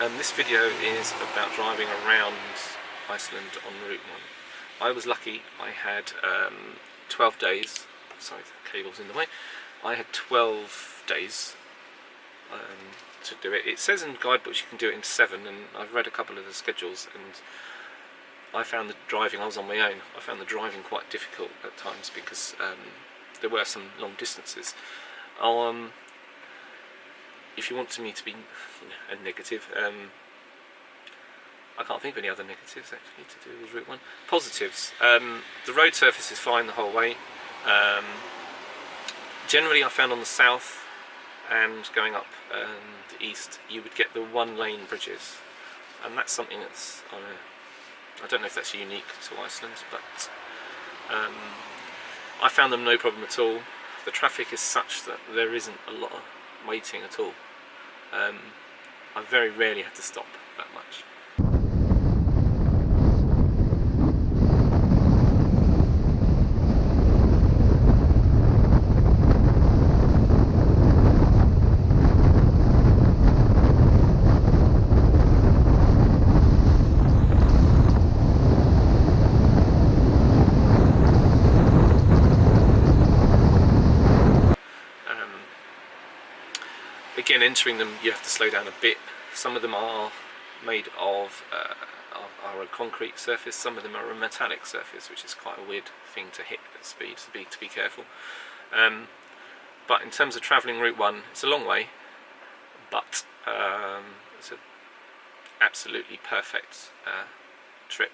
This video is about driving around Iceland on Route 1. I was lucky, I had 12 days, sorry the cable's in the way, I had 12 days to do it. It says in guidebooks you can do it in 7, and I've read a couple of the schedules and I found the driving, I was on my own, I found the driving quite difficult at times because there were some long distances. If you want me to be a negative, I can't think of any other negatives actually to do with Route 1. Positives, the road surface is fine the whole way. Generally I found on the south and going up the east you would get the 1-lane bridges, and that's something that's, I don't know if that's unique to Iceland, but I found them no problem at all. The traffic is such that there isn't a lot of waiting at all. I very rarely had to stop that much. Again, entering them you have to slow down a bit. Some of them are made of a concrete surface, some of them are a metallic surface, which is quite a weird thing to hit at speed, to be careful. But in terms of travelling Route 1, it's a long way, but it's an absolutely perfect trip.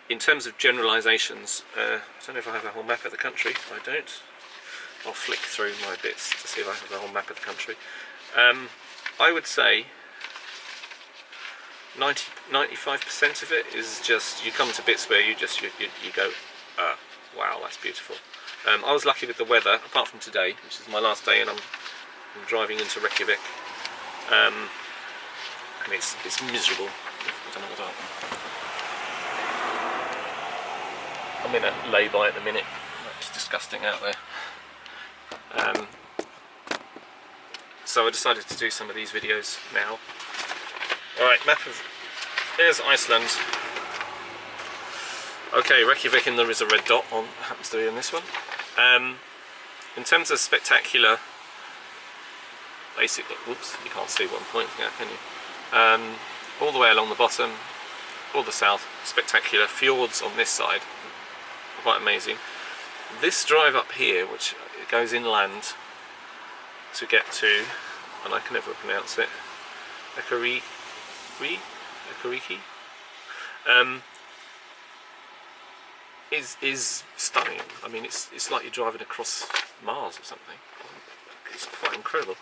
In terms of generalisations, I don't know if I have a whole map of the country. I don't. I'll flick through my bits to see if I have a whole map of the country. I would say 95% of it is just, you come to bits where you go, wow, that's beautiful. I was lucky with the weather, apart from today, which is my last day, and I'm driving into Reykjavik, and it's miserable. I don't know what I'm in a lay-by at the minute. It's disgusting out there. So I decided to do some of these videos now. Alright, there's Iceland. Okay, Reykjavik, and there is a red dot on, happens to be in this one. In terms of spectacular, basically, whoops, you can't see what I'm pointing at, can you? All the way along the bottom, all the south, spectacular. Fjords on this side, quite amazing. This drive up here, which goes inland to get to, and I can never pronounce it, Ekariki, is stunning. I mean, it's like you're driving across Mars or something. It's quite incredible.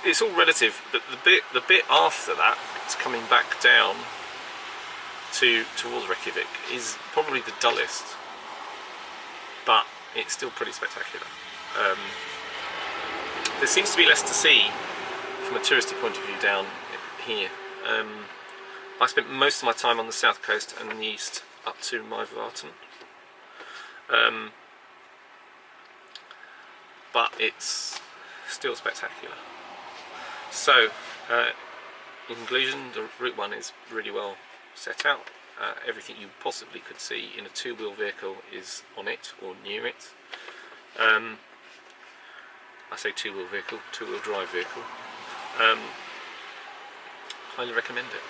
It's all relative, but the bit after that, it's coming back down towards Reykjavik, is probably the dullest, but it's still pretty spectacular. There seems to be less to see from a touristy point of view down here. I spent most of my time on the south coast and in the east up to Maivarten, but it's still spectacular. So, in conclusion, the Route 1 is really well set out. Everything you possibly could see in a 2-wheel vehicle is on it or near it. I say 2-wheel vehicle, 2-wheel drive vehicle. Highly recommend it.